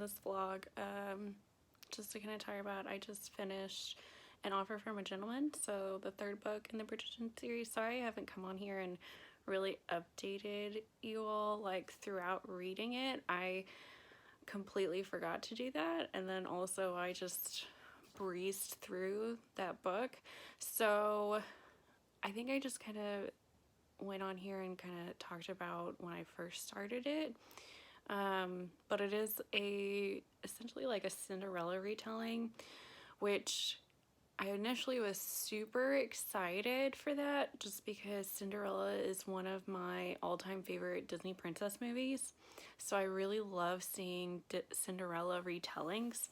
this vlog just to kind of talk about, I just finished An Offer from a Gentleman, so the third book in the Bridgerton series. Sorry I haven't come on here and really updated you all like throughout reading it. I completely forgot to do that, and then also I just breezed through that book. So I think I just kind of went on here and kind of talked about when I first started it. But it is essentially like a Cinderella retelling, which I initially was super excited for that just because Cinderella is one of my all-time favorite Disney princess movies. So I really love seeing Cinderella retellings,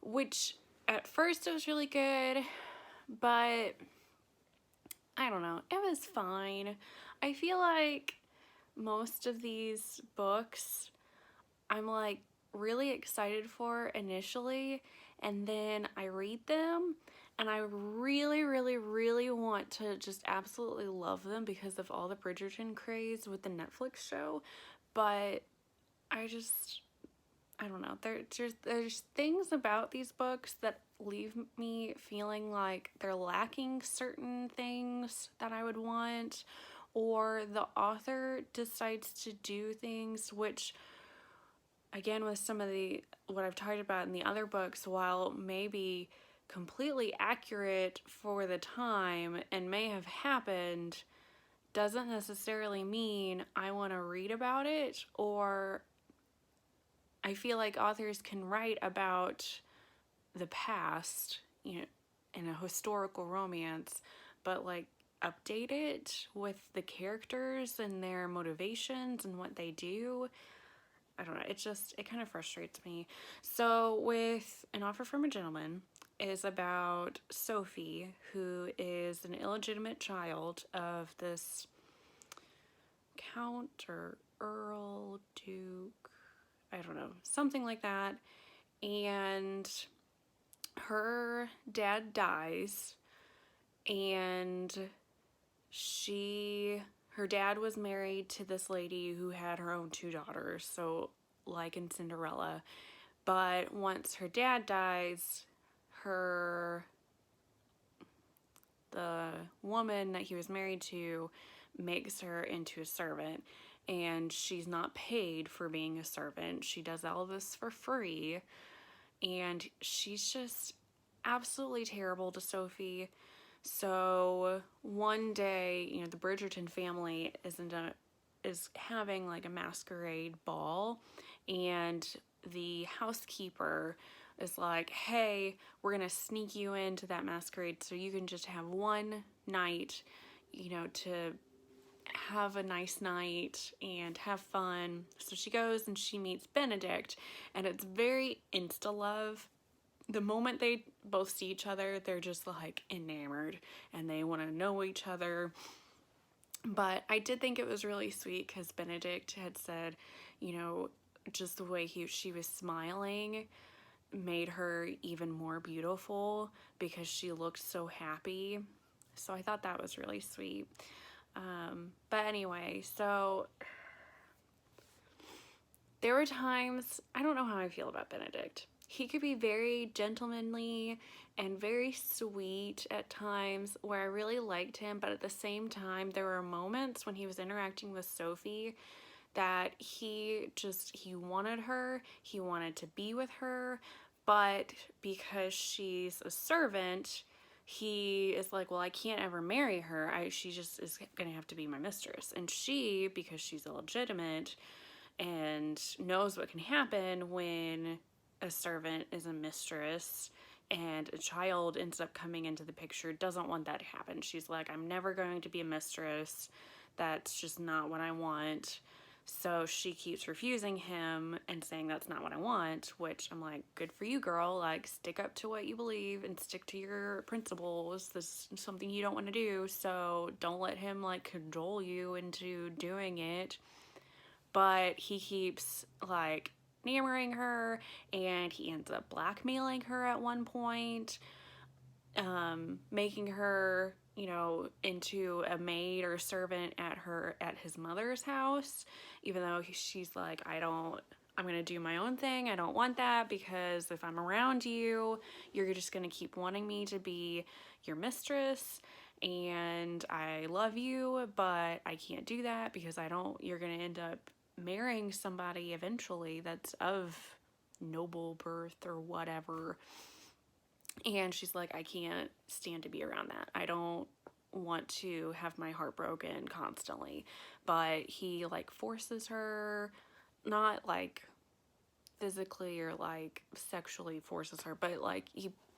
which at first it was really good, but I don't know, it was fine. I feel like most of these books I'm like really excited for initially, and then I read them and I really want to just absolutely love them because of all the Bridgerton craze with the Netflix show. But I don't know, there's things about these books that leave me feeling like they're lacking certain things that I would want, or the author decides to do things which, again, with some of what I've talked about in the other books, while maybe completely accurate for the time and may have happened, doesn't necessarily mean I want to read about it. Or I feel like authors can write about the past, you know, in a historical romance, but like update it with the characters and their motivations and what they do. I don't know, it kind of frustrates me. So with An Offer from a Gentleman is about Sophie, who is an illegitimate child of this count or earl, duke, I don't know, something like that. And her dad dies, and her dad was married to this lady who had her own two daughters, so like in Cinderella. But once her dad dies, the woman that he was married to makes her into a servant, and she's not paid for being a servant. She does all this for free, and she's just absolutely terrible to Sophie. So one day, you know, the Bridgerton family is having like a masquerade ball, and the housekeeper is like, hey, we're gonna sneak you into that masquerade so you can just have one night, you know, to have a nice night and have fun. So she goes and she meets Benedict, and it's very insta love. The moment they both see each other, they're just like enamored and they want to know each other. But I did think it was really sweet because Benedict had said, you know, just the way she was smiling made her even more beautiful because she looked so happy. So I thought that was really sweet. But anyway, so there were times, I don't know how I feel about Benedict. He could be very gentlemanly and very sweet at times where I really liked him, but at the same time, there were moments when he was interacting with Sophie that he wanted her, he wanted to be with her, but because she's a servant, he is like, well, I can't ever marry her. She just is gonna have to be my mistress. And she, because she's illegitimate and knows what can happen when a servant is a mistress and a child ends up coming into the picture, doesn't want that to happen. She's like, I'm never going to be a mistress. That's just not what I want. So she keeps refusing him and saying that's not what I want, which I'm like, good for you, girl. Like, stick up to what you believe and stick to your principles. This is something you don't want to do, so don't let him like cajole you into doing it. But he keeps like enamoring her, and he ends up blackmailing her at one point, making her, you know, into a maid or servant at his mother's house, even though she's like, I don't I'm going to do my own thing. I don't want that, because if I'm around you, you're just going to keep wanting me to be your mistress, and I love you, but I can't do that because you're going to end up marrying somebody eventually that's of noble birth or whatever. And she's like, I can't stand to be around that. I don't want to have my heart broken constantly. But he like forces her, not like physically or like sexually forces her, but like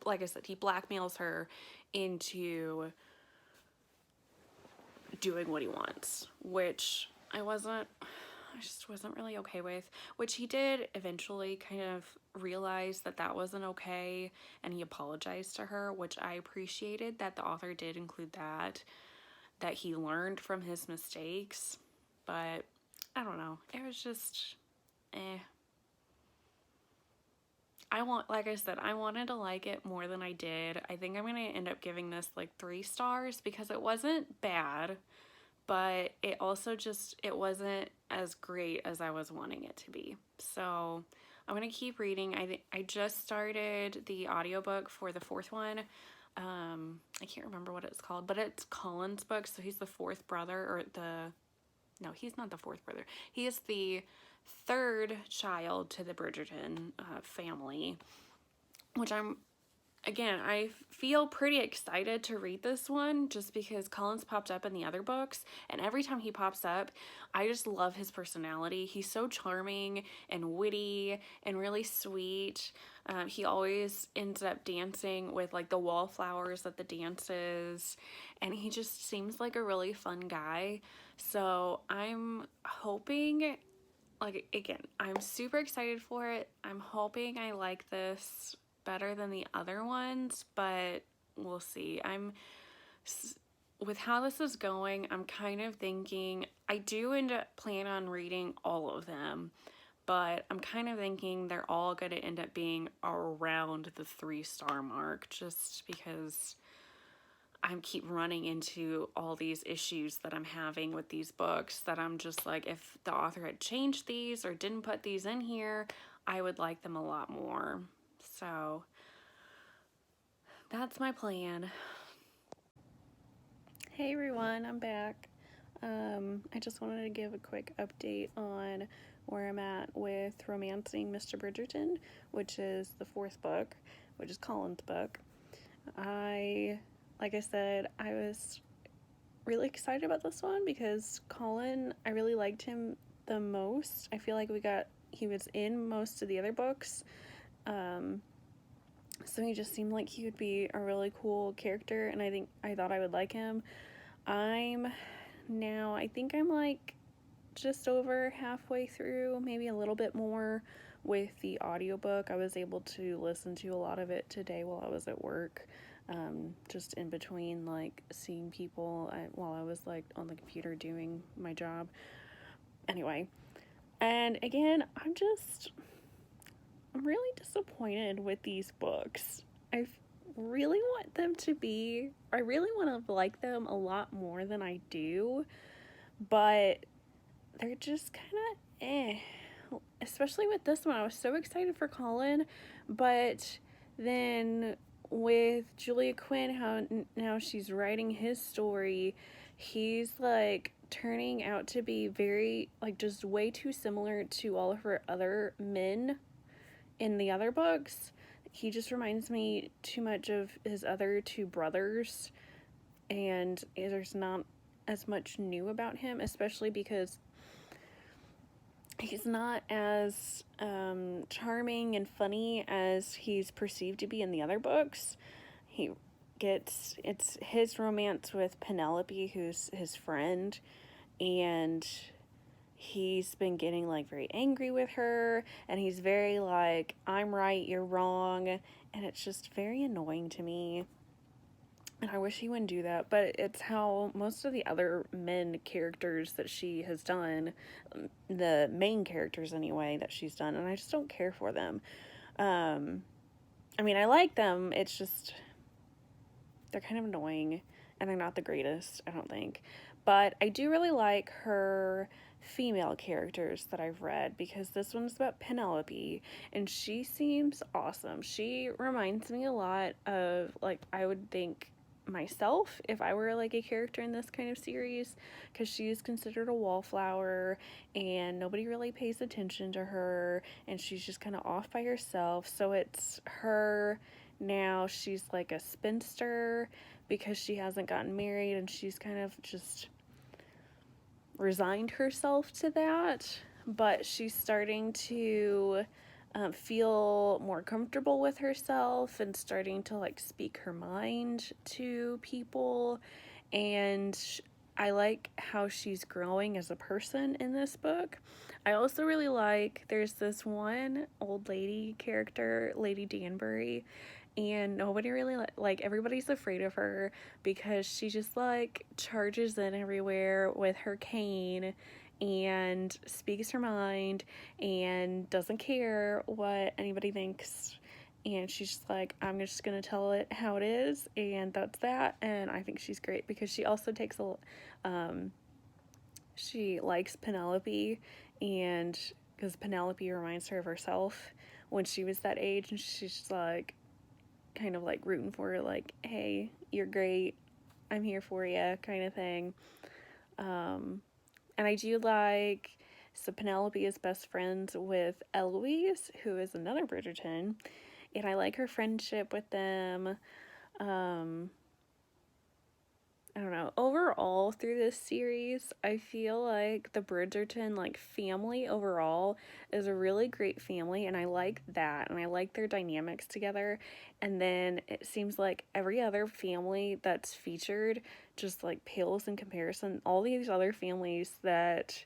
like I said, he blackmails her into doing what he wants, which I just wasn't really okay with, which he did eventually kind of realize that that wasn't okay, and he apologized to her, which I appreciated that the author did include that he learned from his mistakes. But I don't know, it was just like I said, I wanted to like it more than I did. I think I'm going to end up giving this like 3 stars because it wasn't bad, but it also it wasn't as great as I was wanting it to be. So I'm going to keep reading. I just started the audiobook for the 4th one. I can't remember what it's called, but it's Colin's book. So he's the 4th brother, or no, he's not the 4th brother. He is the 3rd child to the Bridgerton family, which I feel pretty excited to read this one just because Colin's popped up in the other books, and every time he pops up, I just love his personality. He's so charming and witty and really sweet. He always ends up dancing with like the wallflowers at the dances, and he just seems like a really fun guy. So I'm hoping, like, again, I'm super excited for it. I'm hoping I like this better than the other ones, but we'll see. With how this is going, I'm kind of thinking I do end up plan on reading all of them, but I'm kind of thinking they're all going to end up being around the 3-star mark, just because I keep running into all these issues that I'm having with these books that I'm just like, if the author had changed these or didn't put these in here, I would like them a lot more. So that's my plan. Hey everyone, I'm back. I just wanted to give a quick update on where I'm at with romancing Mr. Bridgerton, which is the 4th book, which is Colin's book. Like I said, I was really excited about this one because Colin, I really liked him the most. I feel like he was in most of the other books. So he just seemed like he would be a really cool character, and I thought I would like him. I think I'm like just over halfway through, maybe a little bit more with the audiobook. I was able to listen to a lot of it today while I was at work, just in between like seeing people while I was like on the computer doing my job. Anyway, and again, I'm really disappointed with these books. I really want to like them a lot more than I do, but they're just kind of especially with this one. I was so excited for Colin, but then with Julia Quinn, how now she's writing his story, he's like turning out to be very like just way too similar to all of her other men in the other books. He just reminds me too much of his other 2 brothers, and there's not as much new about him, especially because he's not as charming and funny as he's perceived to be in the other books. It's his romance with Penelope, who's his friend, and he's been getting like very angry with her, and he's very like, I'm right, you're wrong, and it's just very annoying to me. And I wish he wouldn't do that, but it's how most of the other men characters that she has done, the main characters anyway, that she's done, and I just don't care for them. I mean, I like them, it's just, they're kind of annoying, and they're not the greatest, I don't think. But I do really like her female characters that I've read, because this one's about Penelope, and she seems awesome. She reminds me a lot of, like, I would think myself if I were like a character in this kind of series, because she is considered a wallflower and nobody really pays attention to her, and she's just kind of off by herself. So it's her now. She's like a spinster because she hasn't gotten married, and she's kind of just resigned herself to that, but she's starting to feel more comfortable with herself and starting to like speak her mind to people. And I like how she's growing as a person in this book. I also really like, there's this one old lady character, Lady Danbury, and nobody really like everybody's afraid of her because she just like charges in everywhere with her cane and speaks her mind and doesn't care what anybody thinks, and she's just like, I'm just gonna tell it how it is, and that's that. And I think she's great because she also takes a she likes Penelope, and because Penelope reminds her of herself when she was that age, and she's just like kind of like rooting for her, like, hey, you're great, I'm here for you, kind of thing. And I do like, so Penelope is best friends with Eloise, who is another Bridgerton, and I like her friendship with them. I don't know, overall through this series, I feel like the Bridgerton like family overall is a really great family, and I like that, and I like their dynamics together. And then it seems like every other family that's featured just like pales in comparison. All these other families that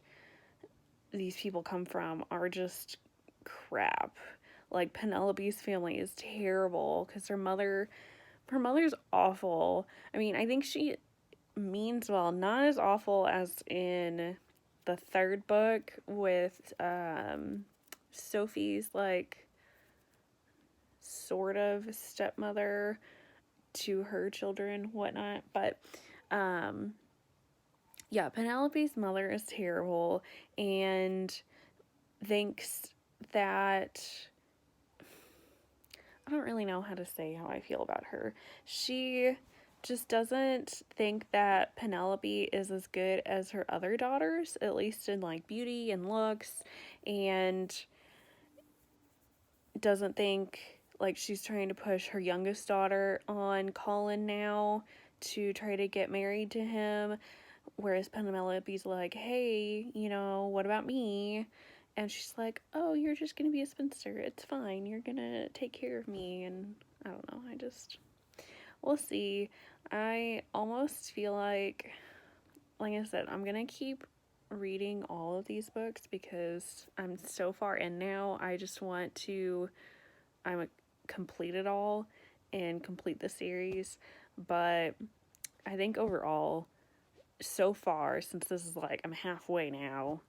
these people come from are just crap. Like Penelope's family is terrible because her mother's awful. I mean, I think she means well, not as awful as in the third book with Sophie's like sort of stepmother to her children, whatnot. But yeah, Penelope's mother is terrible and thinks that, I don't really know how to say how I feel about her. She just doesn't think that Penelope is as good as her other daughters, at least in like beauty and looks, and doesn't think, like, she's trying to push her youngest daughter on Colin now to try to get married to him, whereas Penelope's like, hey, you know, what about me? And she's like, oh, you're just gonna be a spinster, it's fine, you're gonna take care of me. And I don't know, we'll see. I almost feel like I said, I'm gonna keep reading all of these books because I'm so far in now. I just want to complete it all and complete the series. But I think overall, so far, since this is like, I'm halfway now,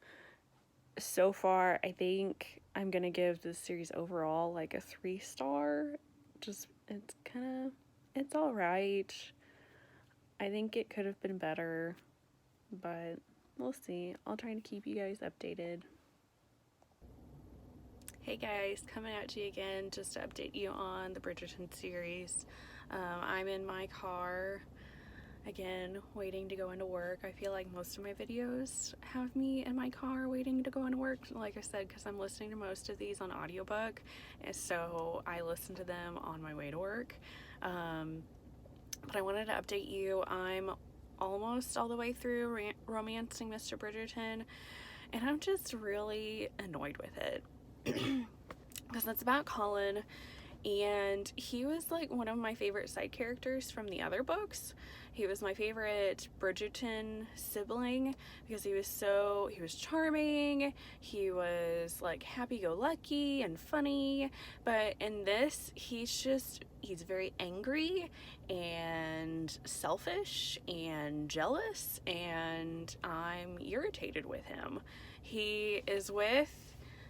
so far, I think I'm gonna give this series overall like a 3-star. Just, it's alright. I think it could have been better, but we'll see. I'll try to keep you guys updated. Hey guys, coming at you again just to update you on the Bridgerton series. I'm in my car again, waiting to go into work. I feel like most of my videos have me in my car waiting to go into work, like I said, because I'm listening to most of these on audiobook, and so I listen to them on my way to work. But I wanted to update you. I'm almost all the way through romancing Mr. Bridgerton, and I'm just really annoyed with it because it's about Colin, and he was like one of my favorite side characters from the other books. He was my favorite Bridgerton sibling because he was charming, he was like happy-go-lucky and funny. But in this, he's very angry and selfish and jealous, and I'm irritated with him.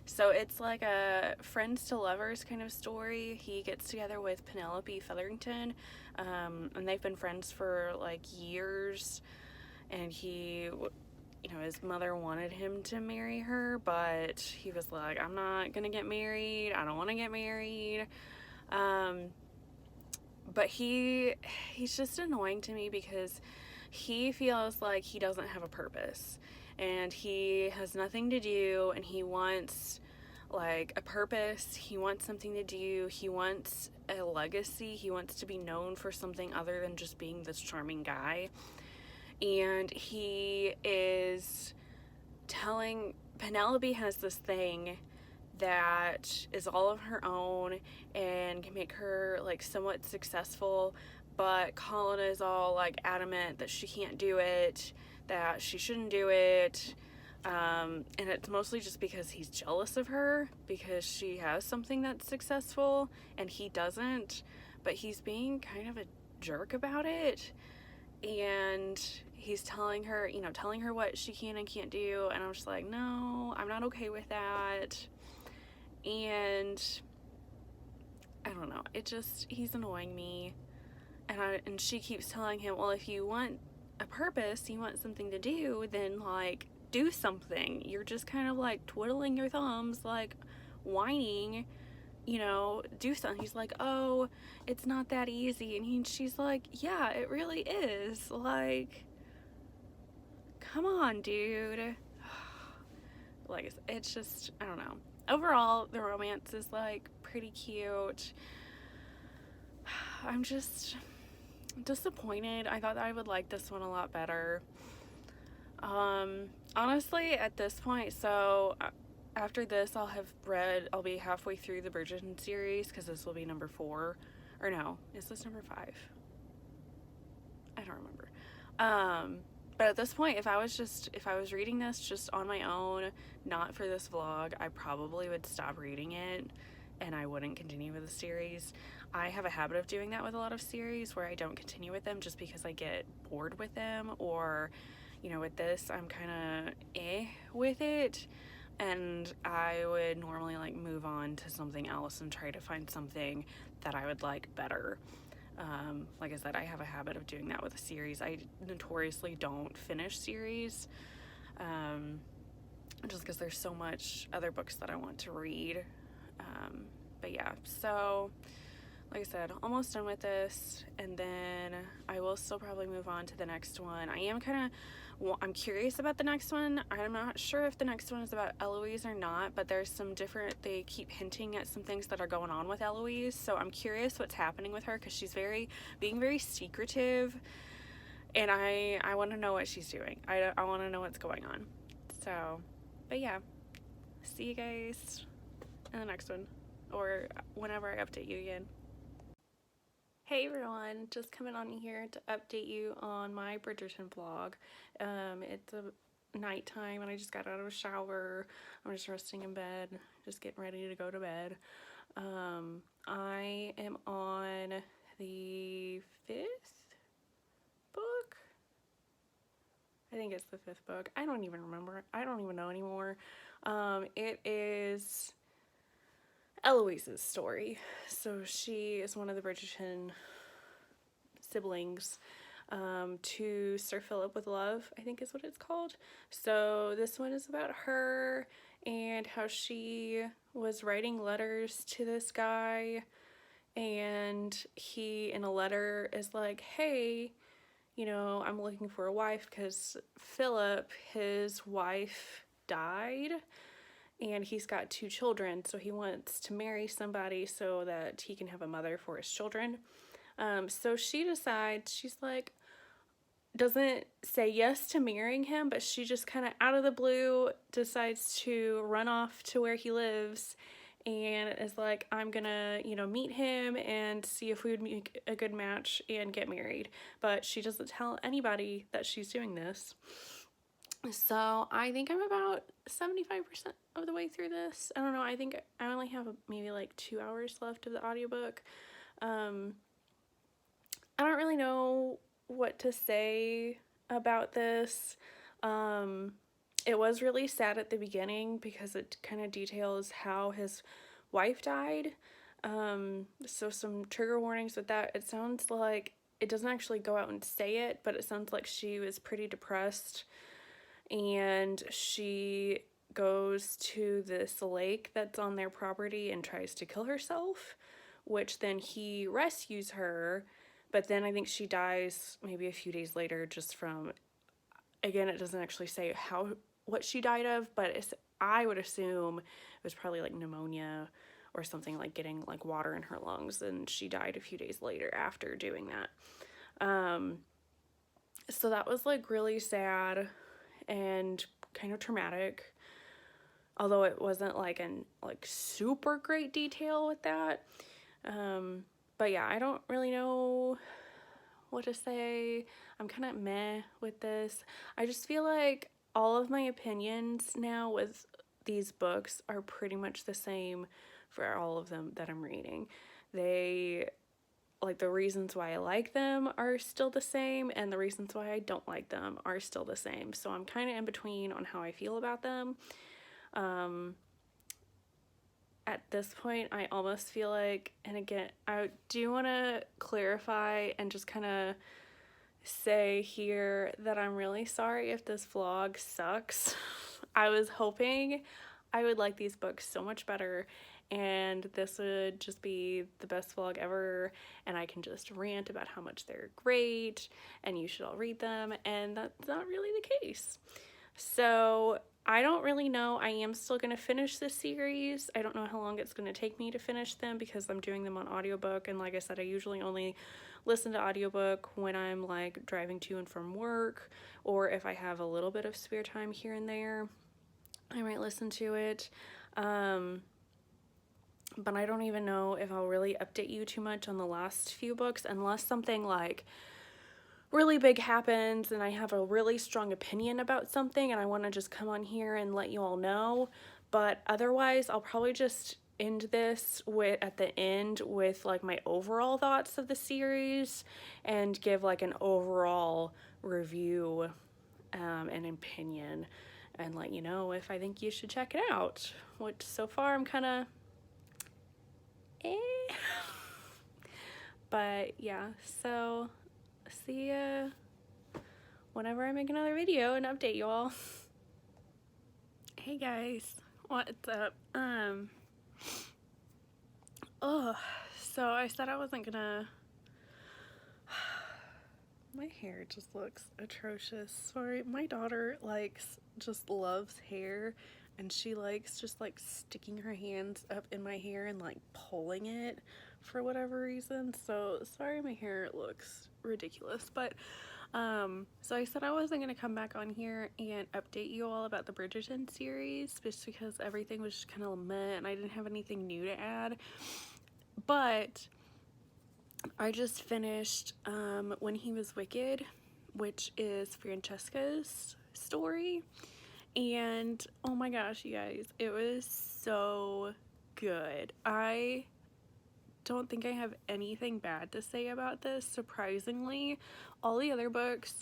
So it's like a friends to lovers kind of story. He gets together with Penelope Featherington, and they've been friends for like years, and he you know, his mother wanted him to marry her, but he was like, I'm not gonna get married. I don't want to get married. But he's just annoying to me because he feels like he doesn't have a purpose and he has nothing to do, and he wants like a purpose. He wants something to do. He wants a legacy. He wants to be known for something other than just being this charming guy. And he is telling Penelope has this thing that is all of her own and can make her like somewhat successful, but Colin is all like adamant that she can't do it, that she shouldn't do it, and it's mostly just because he's jealous of her because she has something that's successful and he doesn't, but he's being kind of a jerk about it. And he's telling her, you know, telling her what she can and can't do, and I'm just like, no, I'm not okay with that. And I don't know, he's annoying me. And she keeps telling him, well, if you want a purpose, you want something to do, then like do something. You're just kind of like twiddling your thumbs, like whining, you know, do something. He's like, oh, it's not that easy. And she's like, yeah, it really is. Like, come on, dude. Like, it's just, I don't know. Overall, the romance is like pretty cute. I'm just disappointed. I thought that I would like this one a lot better. Honestly, at this point, so after this, I'll be halfway through the Bridgerton series, because this will be number 4. Or no, is this number 5? I don't remember. But at this point, if I was reading this just on my own, not for this vlog, I probably would stop reading it and I wouldn't continue with the series. I have a habit of doing that with a lot of series where I don't continue with them just because I get bored with them, or, you know, with this, I'm kind of with it, and I would normally like move on to something else and try to find something that I would like better. Like I said, I have a habit of doing that with a series. I notoriously don't finish series, just because there's so much other books that I want to read. But yeah, so like I said, almost done with this, and then I will still probably move on to the next one. I'm curious about the next one. I'm not sure if the next one is about Eloise or not, but there's some they keep hinting at some things that are going on with Eloise, so I'm curious what's happening with her, because she's being very secretive, and I want to know what she's doing. I want to know what's going on. So, but yeah, see you guys in the next one, or whenever I update you again. Hey everyone, just coming on here to update you on my Bridgerton vlog. It's a nighttime and I just got out of a shower. I'm just resting in bed, just getting ready to go to bed. I am on the 5th book? I think it's the 5th book. I don't even remember. I don't even know anymore. It is Eloise's story. So she is one of the Bridgerton siblings to Sir Philip with Love, I think is what it's called. So this one is about her and how she was writing letters to this guy, and he in a letter is like, hey, you know, I'm looking for a wife because Philip, his wife, died and he's got 2 children, so he wants to marry somebody so that he can have a mother for his children. So she decides, she's like, doesn't say yes to marrying him, but she just kind of out of the blue decides to run off to where he lives and is like, I'm gonna, you know, meet him and see if we would make a good match and get married. But she doesn't tell anybody that she's doing this. So I think I'm about 75% of the way through this. I don't know, I think I only have maybe like 2 hours left of the audiobook. I don't really know what to say about this. It was really sad at the beginning because it kind of details how his wife died. So some trigger warnings with that. It sounds like, it doesn't actually go out and say it, but it sounds like she was pretty depressed and she goes to this lake that's on their property and tries to kill herself, which then he rescues her, but then I think she dies maybe a few days later just from, again, it doesn't actually say what she died of, but I would assume it was probably like pneumonia or something, like getting like water in her lungs, and she died a few days later after doing that. So that was like really sad and kind of traumatic, although it wasn't like super great detail with that. But yeah, I don't really know what to say. I'm kind of meh with this. I just feel like all of my opinions now with these books are pretty much the same for all of them that I'm reading. They, like, the reasons why I like them are still the same, and the reasons why I don't like them are still the same. So I'm kind of in between on how I feel about them. At this point, I almost feel like, and again, I do want to clarify and just kind of say here that I'm really sorry if this vlog sucks. I was hoping I would like these books so much better, and this would just be the best vlog ever, and I can just rant about how much they're great and you should all read them, and that's not really the case. So I don't really know. I am still going to finish this series. I don't know how long it's going to take me to finish them because I'm doing them on audiobook, and like I said, I usually only listen to audiobook when I'm like driving to and from work, or if I have a little bit of spare time here and there, I might listen to it. But I don't even know if I'll really update you too much on the last few books unless something like really big happens and I have a really strong opinion about something and I want to just come on here and let you all know. But otherwise, I'll probably just end this at the end with like my overall thoughts of the series and give like an overall review and opinion and let you know if I think you should check it out, which so far I'm kind of but yeah, so see ya whenever I make another video and update you all. Hey guys, what's up? So I said I wasn't gonna. My hair just looks atrocious. Sorry, my daughter just loves hair, and she likes just like sticking her hands up in my hair and like pulling it for whatever reason. So sorry my hair looks ridiculous, but so I said I wasn't gonna come back on here and update you all about the Bridgerton series just because everything was just kind of meh and I didn't have anything new to add. But I just finished When He Was Wicked, which is Francesca's story, and oh my gosh, you guys, it was so good. I don't think I have anything bad to say about this, surprisingly. All the other books,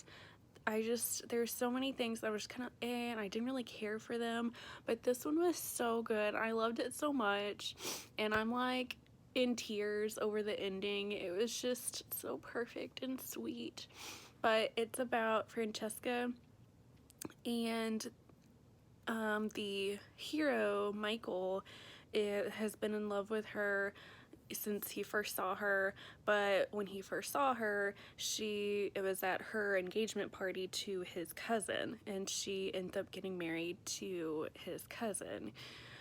there's so many things that I was kind of and I didn't really care for them, but this one was so good. I loved it so much, and I'm like in tears over the ending. It was just so perfect and sweet. But it's about Francesca and the hero Michael has been in love with her since he first saw her, but when he first saw her, it was at her engagement party to his cousin, and she ends up getting married to his cousin.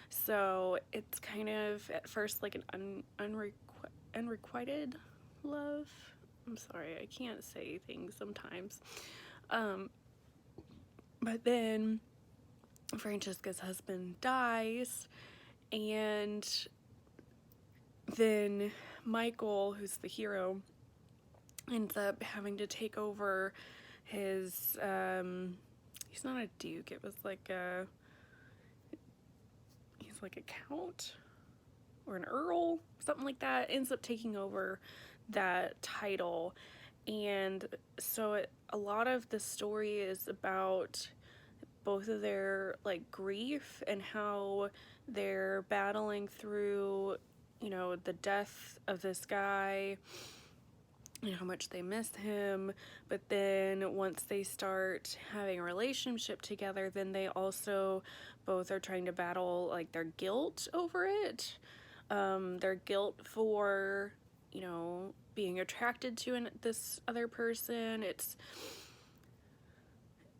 So it's kind of at first like an unrequited love. I'm sorry, I can't say things sometimes. But then Francesca's husband dies, and then Michael, who's the hero, ends up having to take over his, he's not a duke, it was like he's like a count or an earl, something like that, ends up taking over that title. And so a lot of the story is about both of their like grief and how they're battling through, you know, the death of this guy and how much they miss him. But then once they start having a relationship together, then they also both are trying to battle like their guilt over it, their guilt for, you know, being attracted to this other person. It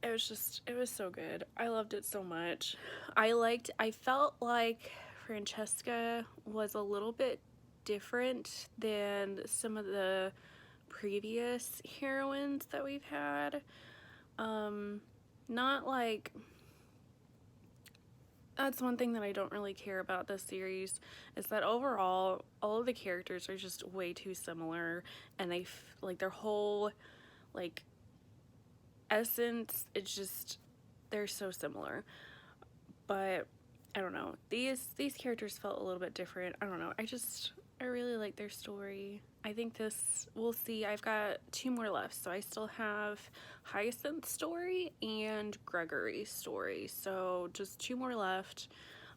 was so good. I loved it so much. I felt like Francesca was a little bit different than some of the previous heroines that we've had. Not like, that's one thing that I don't really care about this series, is that overall all of the characters are just way too similar, and like their whole like essence, it's just, they're so similar. But I don't know, these characters felt a little bit different. I don't know, I really like their story. I think this, we'll see. I've got 2 more left, so I still have Hyacinth's story and Gregory's story, so just 2 more left.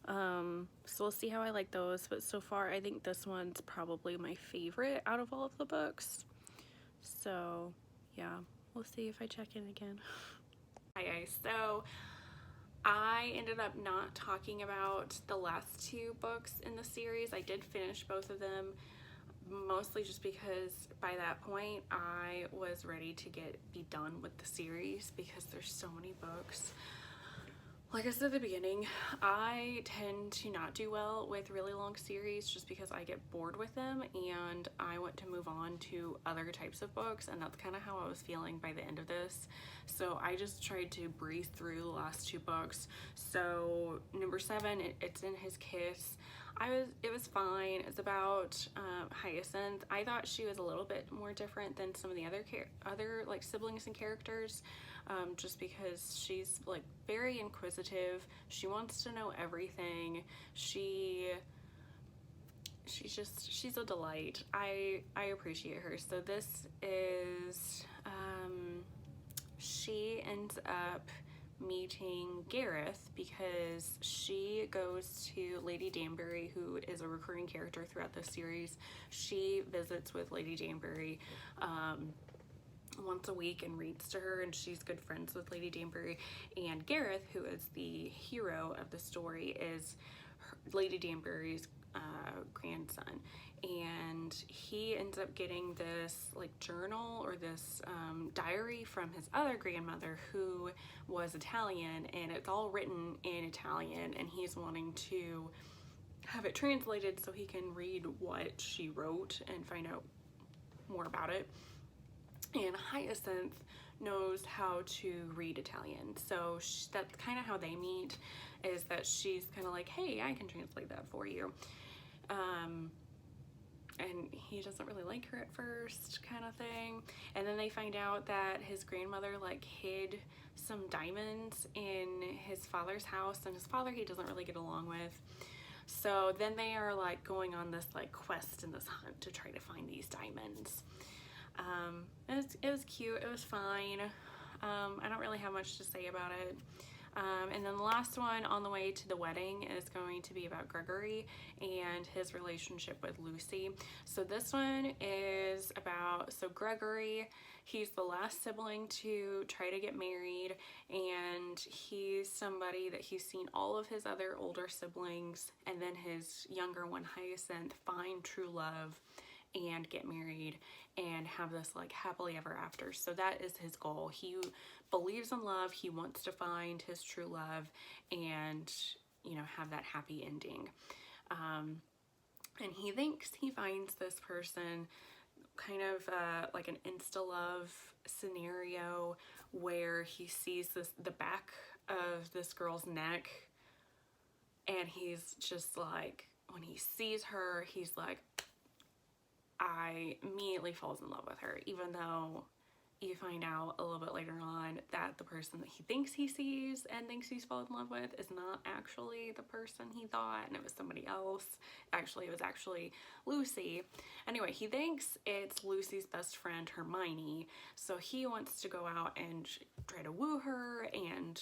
So we'll see how I like those, but so far I think this one's probably my favorite out of all of the books. So yeah, we'll see if I check in again. Hi guys, so I ended up not talking about the last 2 books in the series. I did finish both of them, mostly just because by that point I was ready to be done with the series because there's so many books. Like I said at the beginning, I tend to not do well with really long series just because I get bored with them and I want to move on to other types of books, and that's kind of how I was feeling by the end of this. So I just tried to breeze through the last 2 books. So number 7, it's In His Kiss. It was fine. It's about Hyacinth. I thought she was a little bit more different than some of the other like siblings and characters, just because she's like very inquisitive. She wants to know everything. She's a delight. I appreciate her. So this is she ends up meeting Gareth because she goes to Lady Danbury, who is a recurring character throughout the series. She visits with Lady Danbury once a week and reads to her, and she's good friends with Lady Danbury. And Gareth, who is the hero of the story, is Lady Danbury's grandson, and he ends up getting this like journal or this diary from his other grandmother who was Italian, and it's all written in Italian, and he's wanting to have it translated so he can read what she wrote and find out more about it. And Hyacinth knows how to read Italian, so that's kind of how they meet, is that she's kind of like, hey, I can translate that for you. And he doesn't really like her at first, kind of thing. And then they find out that his grandmother like hid some diamonds in his father's house, and his father he doesn't really get along with. So then they are like going on this like quest and this hunt to try to find these diamonds. It was cute, it was fine. I don't really have much to say about it. And then the last one, On the Way to the Wedding, is going to be about Gregory and his relationship with Lucy. So this one is about, so Gregory, he's the last sibling to try to get married, and he's somebody that he's seen all of his other older siblings and then his younger one, Hyacinth, find true love and get married and have this like happily ever after. So that is his goal. He believes in love. He wants to find his true love and, you know, have that happy ending. And he thinks he finds this person kind of like an insta-love scenario where he sees the back of this girl's neck, and he's just like, when he sees her, he's like, I immediately falls in love with her, even though you find out a little bit later on that the person that he thinks he sees and thinks he's fallen in love with is not actually the person he thought, and it was somebody else. Actually, it was actually Lucy. Anyway, he thinks it's Lucy's best friend, Hermione, so he wants to go out and try to woo her and,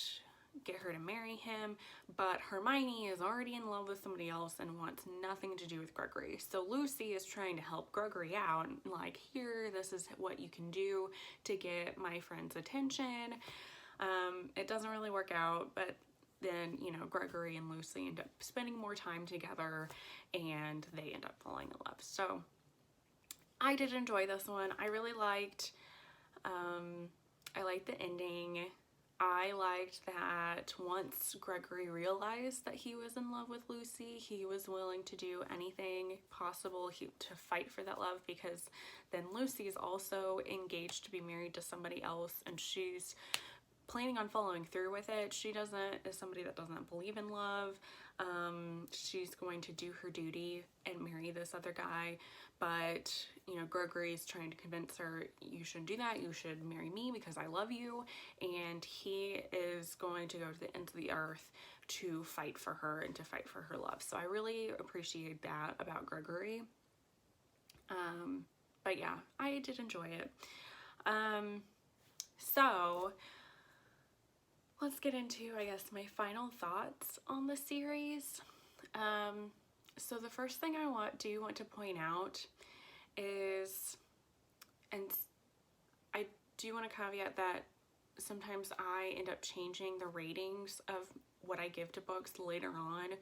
get her to marry him, but Hermione is already in love with somebody else and wants nothing to do with Gregory. So Lucy is trying to help Gregory out, like, here, this is what you can do to get my friend's attention. It doesn't really work out, but then, you know, Gregory and Lucy end up spending more time together and they end up falling in love. So I did enjoy this one. I really liked, I liked the ending. I liked that once Gregory realized that he was in love with Lucy, he was willing to do anything possible to fight for that love, because then Lucy is also engaged to be married to somebody else and she's planning on following through with it. She is somebody that doesn't believe in love. She's going to do her duty and marry this other guy, but, you know, Gregory's trying to convince her, you shouldn't do that, you should marry me because I love you, and he is going to go to the ends of the earth to fight for her and to fight for her love. So I really appreciate that about Gregory. But yeah, I did enjoy it. So let's get into, I guess, my final thoughts on the series. So the first thing I want to point out is, and I do want to caveat that sometimes I end up changing the ratings of what I give to books later on,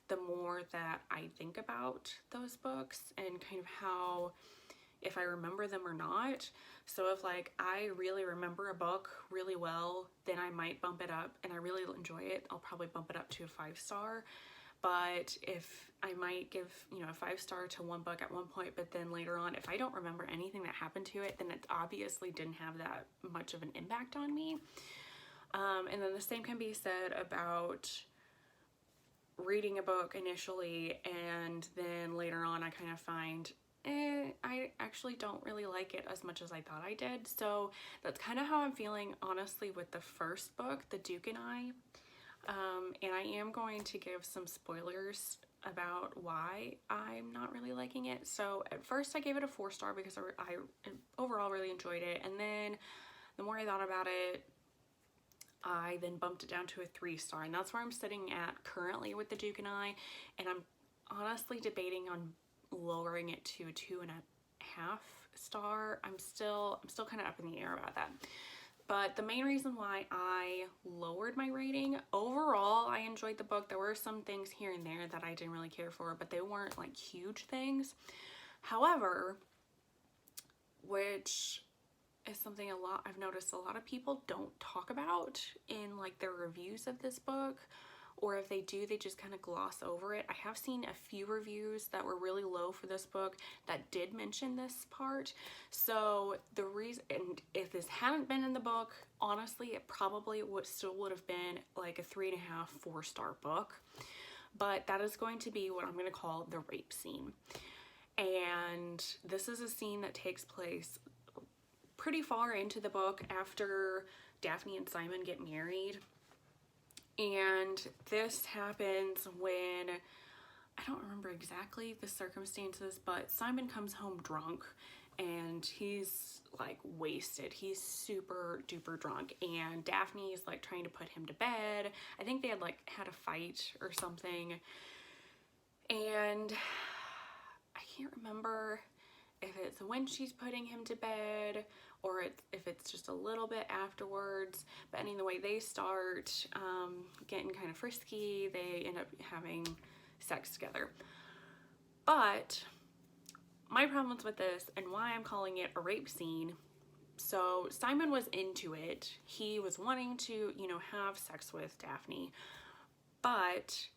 the more that I think about those books and kind of how, if I remember them or not. So if, like, I really remember a book really well, then I might bump it up, and I really enjoy it, I'll probably bump it up to a 5-star. But if I might give, you know, a 5-star to one book at one point, but then later on, if I don't remember anything that happened to it, then it obviously didn't have that much of an impact on me. And then the same can be said about reading a book initially, and then later on I kind of find, I actually don't really like it as much as I thought I did. So that's kind of how I'm feeling, honestly, with the first book, The Duke and I. And I am going to give some spoilers about why I'm not really liking it. So at first I gave it a 4-star because I overall really enjoyed it. And then the more I thought about it, I then bumped it down to a 3-star. And that's where I'm sitting at currently with The Duke and I. And I'm honestly debating on lowering it to a 2.5-star. I'm still kind of up in the air about that. But the main reason why I lowered my rating, overall I enjoyed the book. There were some things here and there that I didn't really care for, but they weren't like huge things. However, which is something I've noticed a lot of people don't talk about in like their reviews of this book, or if they do, they just kind of gloss over it. I have seen a few reviews that were really low for this book that did mention this part. So the reason, and if this hadn't been in the book, honestly, it probably still would have been like a 3.5, 4-star book. But that is going to be what I'm going to call the rape scene. And this is a scene that takes place pretty far into the book after Daphne and Simon get married. And this happens when, I don't remember exactly the circumstances, but Simon comes home drunk and he's like wasted. He's super duper drunk, and Daphne is like trying to put him to bed. I think they had like had a fight or something, and I can't remember if it's when she's putting him to bed or if it's just a little bit afterwards. But anyway, they start getting kind of frisky. They end up having sex together. But my problems with this, and why I'm calling it a rape scene, so Simon was into it. He was wanting to, you know, have sex with Daphne. But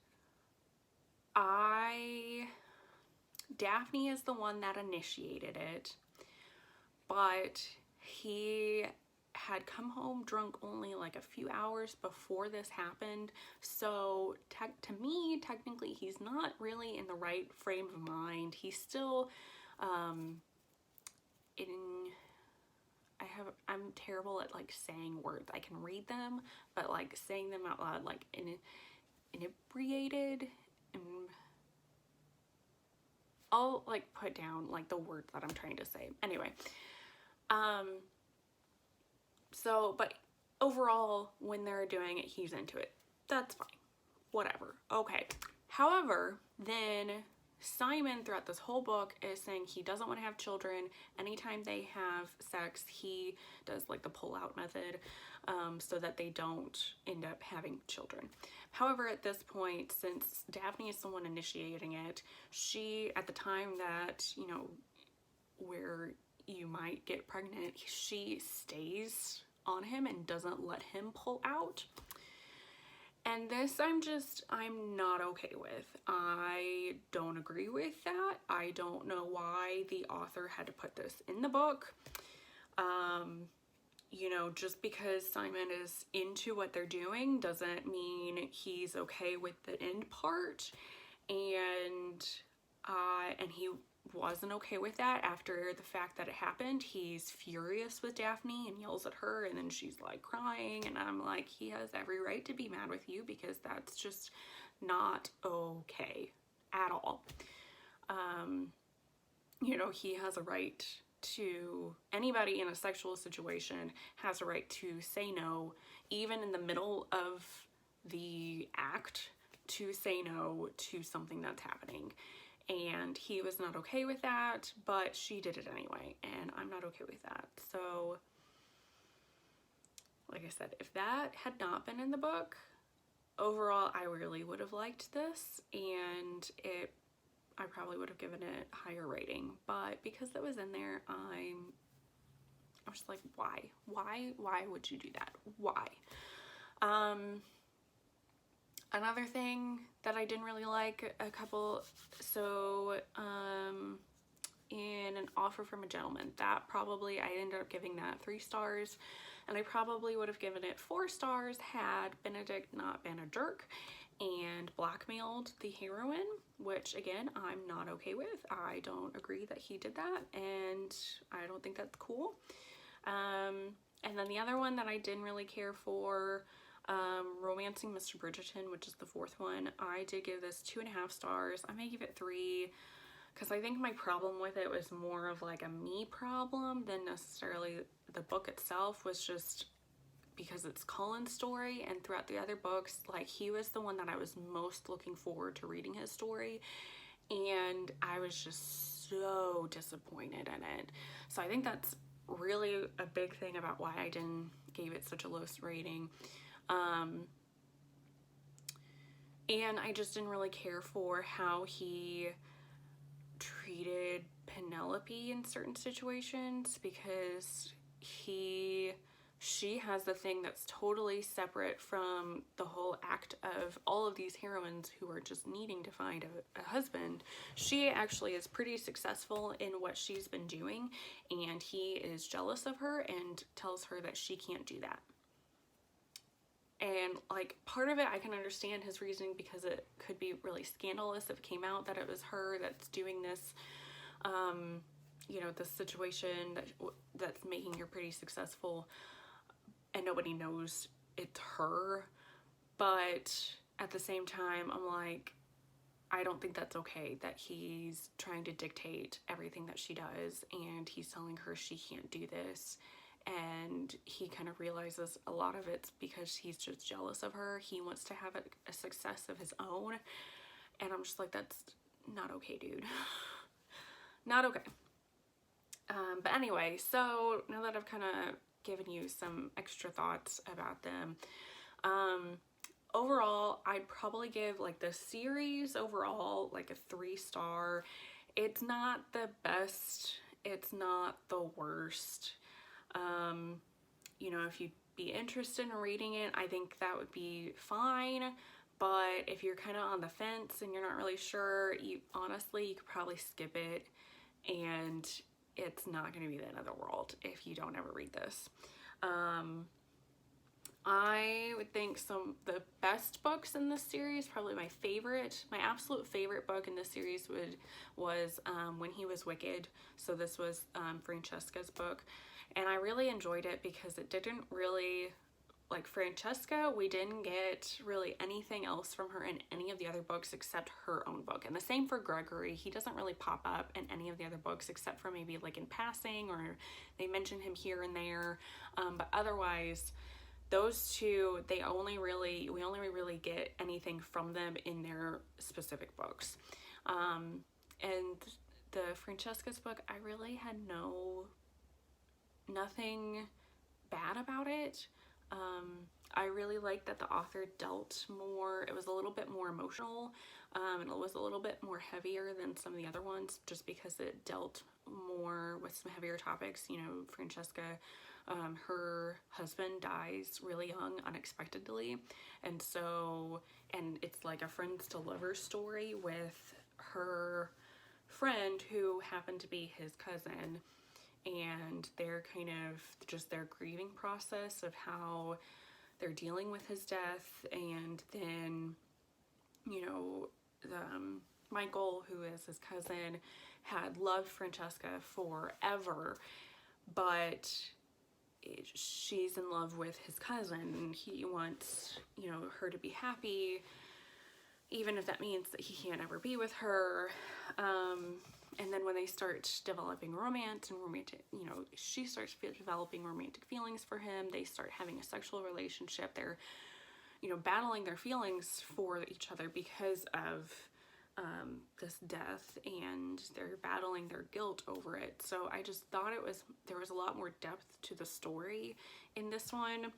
Daphne is the one that initiated it, but he had come home drunk only like a few hours before this happened. So to me, technically, he's not really in the right frame of mind. He's still I'm terrible at like saying words. I can read them, but like saying them out loud, like inebriated, and I'll like put down like the words that I'm trying to say. Anyway, so, but overall, when they're doing it, he's into it. That's fine. Whatever. Okay. However, then Simon throughout this whole book is saying he doesn't want to have children. Anytime they have sex, he does like the pull-out method, so that they don't end up having children. However, at this point, since Daphne is the one initiating it, she, at the time that, you know, where you might get pregnant, she stays on him and doesn't let him pull out. And this I'm not okay with. I don't agree with that. I don't know why the author had to put this in the book. You know, just because Simon is into what they're doing doesn't mean he's okay with the end part. And he wasn't okay with that after the fact that it happened. He's furious with Daphne and yells at her, and then she's like crying, and I'm like, he has every right to be mad with you, because that's just not okay at all. You know, he has a right to, anybody in a sexual situation has a right to say no, even in the middle of the act, to say no to something that's happening. And he was not okay with that, but she did it anyway, and I'm not okay with that. So, like I said, if that had not been in the book, overall, I really would have liked this, and I probably would have given it a higher rating. But because it was in there, I was just like, why? Why would you do that? Why? Another thing that I didn't really like, in An Offer from a Gentleman, I ended up giving that 3 stars, and I probably would have given it 4 stars had Benedict not been a jerk and blackmailed the heroine, which again, I'm not okay with. I don't agree that he did that, and I don't think that's cool. And then the other one that I didn't really care for, Romancing Mr Bridgeton, which is the 4th one, I did give this 2.5 stars. I may give it 3, because I think my problem with it was more of like a me problem than necessarily the book itself, was just because it's Colin's story, and throughout the other books, like, he was the one that I was most looking forward to reading his story, and I was just so disappointed in it. So I think that's really a big thing about why I gave it such a low rating. And I just didn't really care for how he treated Penelope in certain situations, because she has the thing that's totally separate from the whole act of all of these heroines who are just needing to find a husband. She actually is pretty successful in what she's been doing, and he is jealous of her and tells her that she can't do that. And like, part of it I can understand his reasoning, because it could be really scandalous if it came out that it was her that's doing this, you know, this situation that's making her pretty successful, and nobody knows it's her. But at the same time, I'm like, I don't think that's okay that he's trying to dictate everything that she does, and he's telling her she can't do this. And he kind of realizes a lot of it's because he's just jealous of her. He wants to have a success of his own. And I'm just like, that's not okay, dude. Not okay. But anyway, so now that I've kind of given you some extra thoughts about them, overall, I'd probably give like the series overall like a 3-star. It's not the best. It's not the worst. You know, if you'd be interested in reading it, I think that would be fine. But if you're kind of on the fence and you're not really sure, honestly, you could probably skip it, and it's not going to be the end of the world if you don't ever read this. I would think the best books in this series, probably my absolute favorite book in this series was When He Was Wicked. So this was Francesca's book. And I really enjoyed it because it didn't really, like Francesca, we didn't get really anything else from her in any of the other books except her own book. And the same for Gregory. He doesn't really pop up in any of the other books except for maybe like in passing, or they mention him here and there. But otherwise, those two, we only really get anything from them in their specific books. And the Francesca's book, I really had nothing bad about it. I really liked that the author dealt more, it was a little bit more emotional, and it was a little bit more heavier than some of the other ones, just because it dealt more with some heavier topics. You know, Francesca, her husband dies really young, unexpectedly, and it's like a friends to lovers story with her friend who happened to be his cousin, and they're kind of just their grieving process of how they're dealing with his death. And then, you know, Michael, who is his cousin, had loved Francesca forever, but she's in love with his cousin, and he wants, you know, her to be happy, even if that means that he can't ever be with her. And then when they start developing romance and she starts developing romantic feelings for him, they start having a sexual relationship. They're, you know, battling their feelings for each other because of this death, and they're battling their guilt over it. So I just thought there was a lot more depth to the story in this one,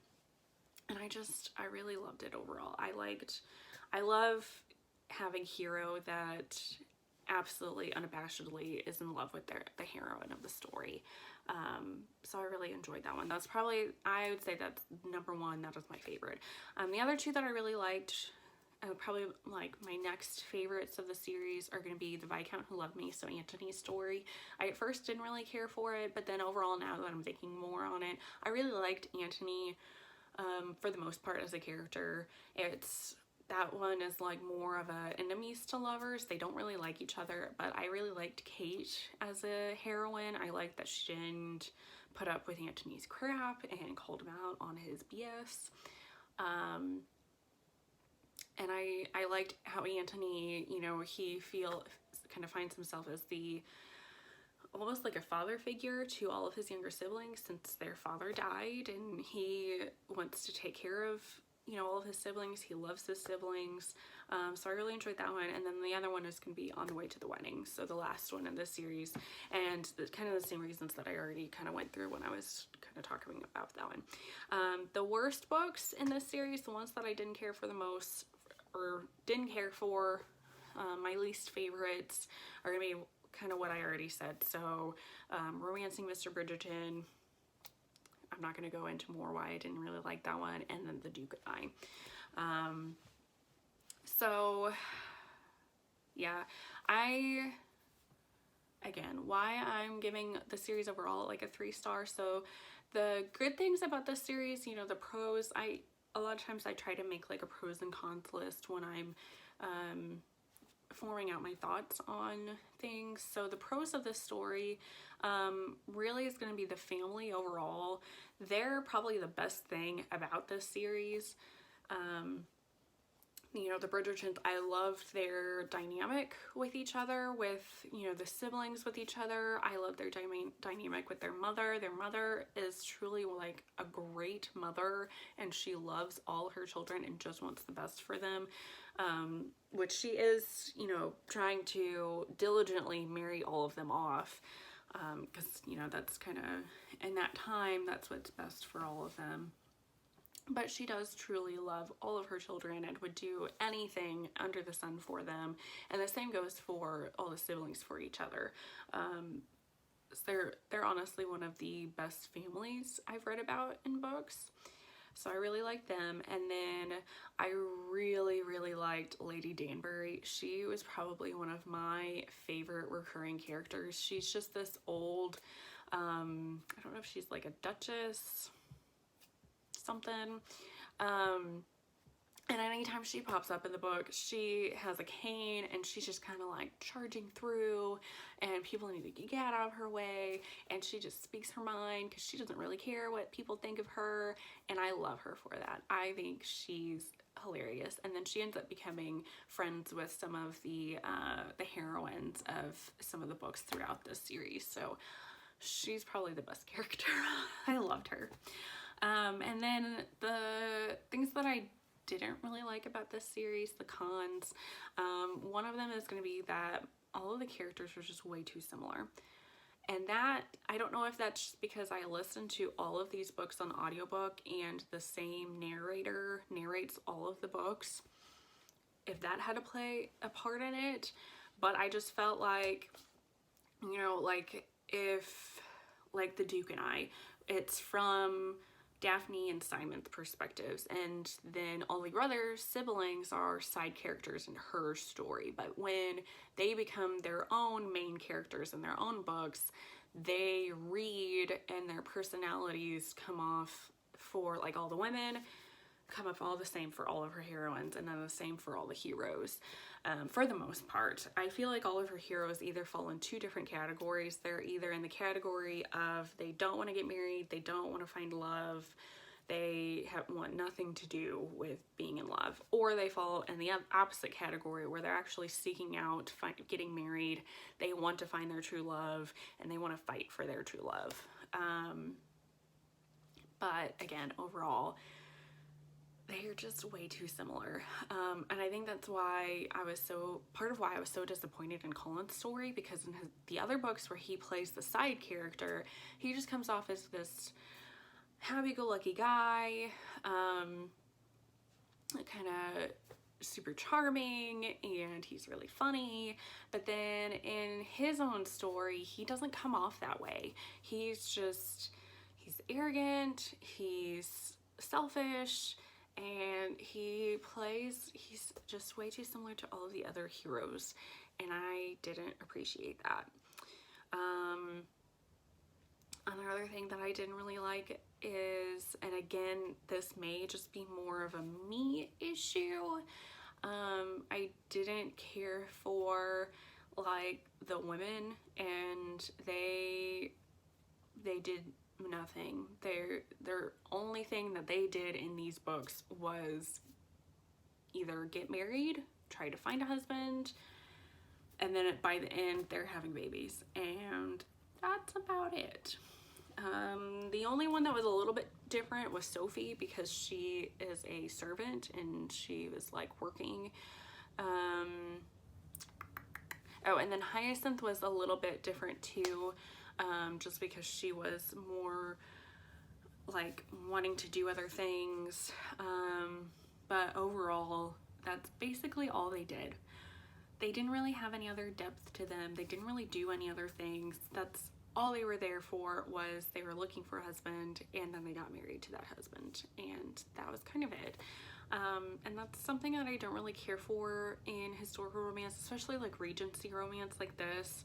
and I really loved it overall. I love having a hero that absolutely unabashedly is in love with the heroine of the story. So I really enjoyed that one. That's probably, I would say that's number one. That was my favorite. The other two that I really liked, probably like my next favorites of the series, are going to be The Viscount Who Loved Me, so Antony's story. I at first didn't really care for it, but then overall, now that I'm thinking more on it, I really liked Antony for the most part as a character. That one is like more of a enemies to lovers. They don't really like each other, but I really liked Kate as a heroine. I liked that she didn't put up with Antony's crap and called him out on his BS. And I liked how Antony, you know, he kind of finds himself as almost like a father figure to all of his younger siblings since their father died, and he wants to take care of, you know, all of his siblings. He loves his siblings. So I really enjoyed that one. And then the other one is going to be On the Way to the Wedding, so the last one in this series, and kind of the same reasons that I already kind of went through when I was kind of talking about that one. The worst books in this series, the ones that I didn't care for the most, or didn't care for, my least favorites, are going to be kind of what I already said. So Romancing Mr. Bridgerton, I'm not going to go into more why I didn't really like that one, and then The Duke and I. So yeah, again, why I'm giving the series overall like a 3-star. So the good things about this series, you know, the pros, a lot of times I try to make like a pros and cons list when I'm forming out my thoughts on things. So the pros of this story really is going to be the family overall. They're probably the best thing about this series. You know, the Bridgertons, I loved their dynamic with each other, with, you know, the siblings with each other. I love their dynamic with their mother. Their mother is truly like a great mother, and she loves all her children and just wants the best for them. Which she is, you know, trying to diligently marry all of them off, because, you know, that's kind of, in that time, that's what's best for all of them. But she does truly love all of her children and would do anything under the sun for them. And the same goes for all the siblings for each other. So they're honestly one of the best families I've read about in books. So I really like them. And then I really, really liked Lady Danbury. She was probably one of my favorite recurring characters. She's just this old, I don't know if she's like a duchess, something. And anytime she pops up in the book, she has a cane and she's just kind of like charging through, and people need to get out of her way, and she just speaks her mind because she doesn't really care what people think of her, and I love her for that. I think she's hilarious. And then she ends up becoming friends with some of the heroines of some of the books throughout this series, so she's probably the best character. I loved her. And then the things that I didn't really like about this series, the cons, one of them is going to be that all of the characters are just way too similar. And that, I don't know if that's just because I listened to all of these books on audiobook and the same narrator narrates all of the books, if that had to play a part in it. But I just felt like, you know, like if, like the Duke and I, it's from Daphne and Simon's perspectives, and then all the other siblings are side characters in her story. But when they become their own main characters in their own books, they read and their personalities come off for, like, all the women come up all the same for all of her heroines, and then the same for all the heroes. For the most part, I feel like all of her heroes either fall in two different categories. They're either in the category of they don't want to get married, they don't want to find love, they want nothing to do with being in love, or they fall in the opposite category where they're actually seeking out getting married, they want to find their true love, and they want to fight for their true love. But again, overall, they're just way too similar. And I think that's why part of why I was so disappointed in Colin's story, because in the other books where he plays the side character, he just comes off as this happy-go-lucky guy, kind of super charming, and he's really funny. But then in his own story, he doesn't come off that way. He's arrogant, he's selfish, and he's just way too similar to all of the other heroes, and I didn't appreciate that. Another thing that I didn't really like is, and again, this may just be more of a me issue, I didn't care for, like, the women, and they did nothing. Their only thing that they did in these books was either get married, try to find a husband, and then by the end they're having babies, and that's about it. The only one that was a little bit different was Sophie, because she is a servant and she was like working. Oh, and then Hyacinth was a little bit different too, just because she was more like wanting to do other things. But overall, that's basically all they did. They didn't really have any other depth to them. They didn't really do any other things. That's all they were there for, was they were looking for a husband, and then they got married to that husband, and that was kind of it. And that's something that I don't really care for in historical romance, especially like Regency romance like this.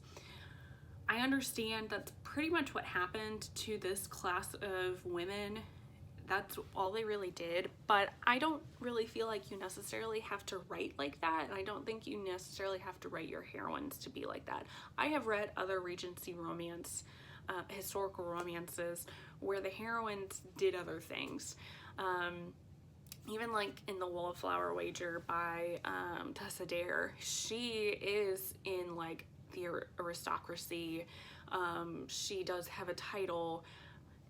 I understand that's pretty much what happened to this class of women. That's all they really did, but I don't really feel like you necessarily have to write like that, and I don't think you necessarily have to write your heroines to be like that. I have read other Regency romance, historical romances, where the heroines did other things. Even like in The Wallflower Wager by Tessa Dare, she is in like the aristocracy. She does have a title,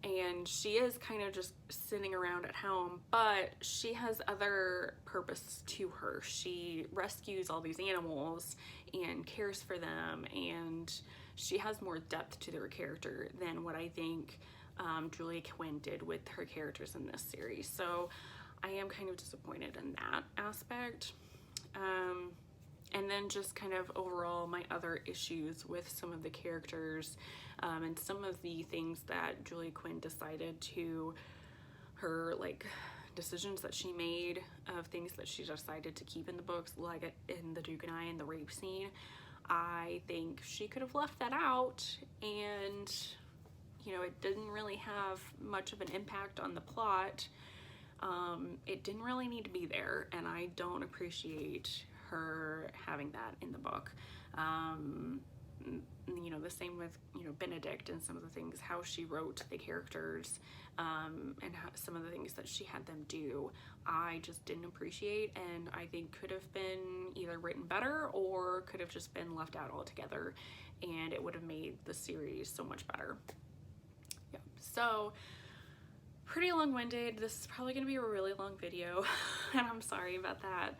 and she is kind of just sitting around at home, but she has other purpose to her. She rescues all these animals and cares for them, and she has more depth to their character than what I think Julia Quinn did with her characters in this series. So I am kind of disappointed in that aspect. And then just kind of overall my other issues with some of the characters, and some of the things that Julia Quinn decided to, her like decisions that she made of things that she decided to keep in the books, like in The Duke and I and the rape scene. I think she could have left that out, and you know, it didn't really have much of an impact on the plot. It didn't really need to be there, and I don't appreciate her having that in the book. You know, the same with, you know, Benedict and some of the things, how she wrote the characters, and some of the things that she had them do, I just didn't appreciate, and I think could have been either written better or could have just been left out altogether, and it would have made the series so much better. Yeah, so pretty long-winded. This is probably gonna be a really long video and I'm sorry about that,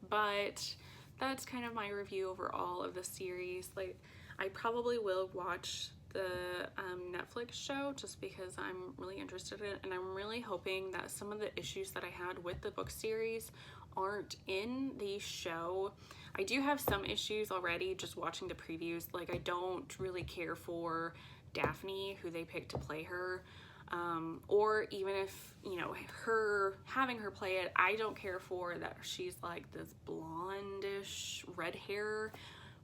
but that's kind of my review overall of the series. Like, I probably will watch the Netflix show just because I'm really interested in it, and I'm really hoping that some of the issues that I had with the book series aren't in the show. I do have some issues already just watching the previews. Like, I don't really care for Daphne, who they picked to play her, or even if, you know, having her play it, I don't care for that she's like this blondish red hair,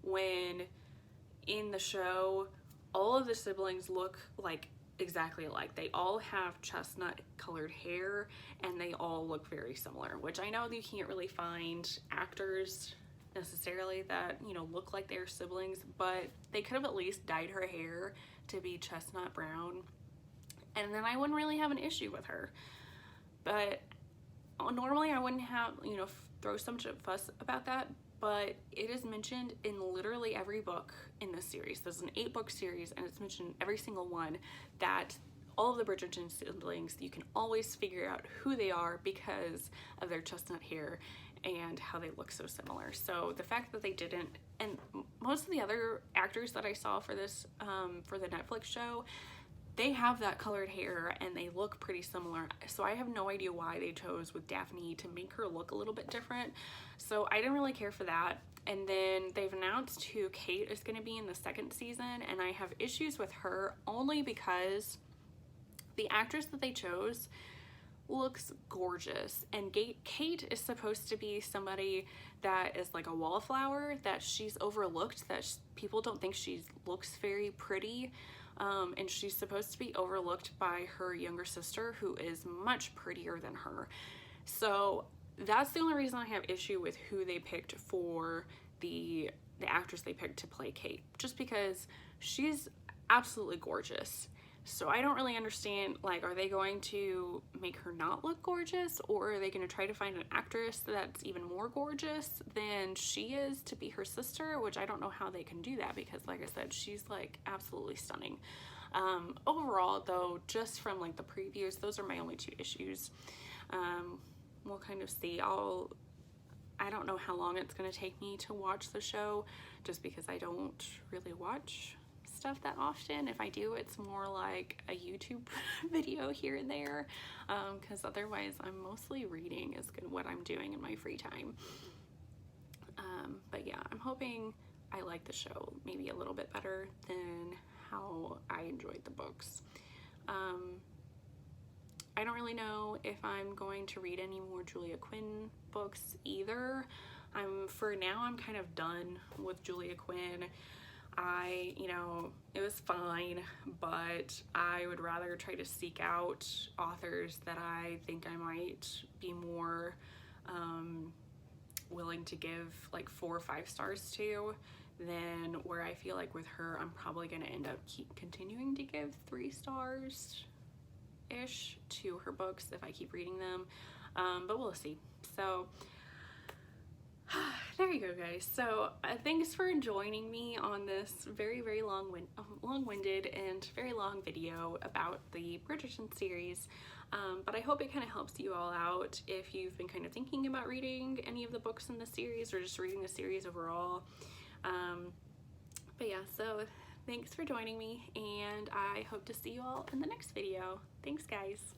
when in the show all of the siblings look like exactly alike. They all have chestnut colored hair and they all look very similar, which I know you can't really find actors necessarily that, you know, look like they're siblings, but they could have at least dyed her hair to be chestnut brown, and then I wouldn't really have an issue with her. But normally I wouldn't have, you know, throw so much fuss about that, but it is mentioned in literally every book in this series. There's an 8-book series and it's mentioned in every single one that all of the Bridgerton siblings, you can always figure out who they are because of their chestnut hair and how they look so similar. So the fact that they didn't, and most of the other actors that I saw for this, for the Netflix show, they have that colored hair and they look pretty similar. So I have no idea why they chose with Daphne to make her look a little bit different. So I didn't really care for that. And then they've announced who Kate is going to be in the 2nd season, and I have issues with her only because the actress that they chose looks gorgeous, and Kate is supposed to be somebody that is like a wallflower, that she's overlooked, that people don't think she looks very pretty. And she's supposed to be overlooked by her younger sister, who is much prettier than her. So that's the only reason I have issue with who they picked for the actress they picked to play Kate, just because she's absolutely gorgeous. So I don't really understand, like, are they going to make her not look gorgeous, or are they going to try to find an actress that's even more gorgeous than she is to be her sister, which I don't know how they can do that, because like I said, she's like absolutely stunning. Overall though, just from like the previews, those are my only 2 issues. We'll kind of see. I don't know how long it's going to take me to watch the show, just because I don't really watch stuff that often. If I do, it's more like a YouTube video here and there, because otherwise I'm mostly reading is what I'm doing in my free time. But yeah, I'm hoping I like the show maybe a little bit better than how I enjoyed the books. I don't really know if I'm going to read any more Julia Quinn books either. For now, I'm kind of done with Julia Quinn. You know, it was fine, but I would rather try to seek out authors that I think I might be more willing to give like 4 or 5 stars to, than where I feel like with her I'm probably going to end up continuing to give 3 stars ish to her books if I keep reading them, but we'll see. So there you go, guys. So thanks for joining me on this very long-winded and very long video about the Bridgerton series, but I hope it kind of helps you all out if you've been kind of thinking about reading any of the books in the series, or just reading the series overall. But yeah, so thanks for joining me, and I hope to see you all in the next video. Thanks, guys.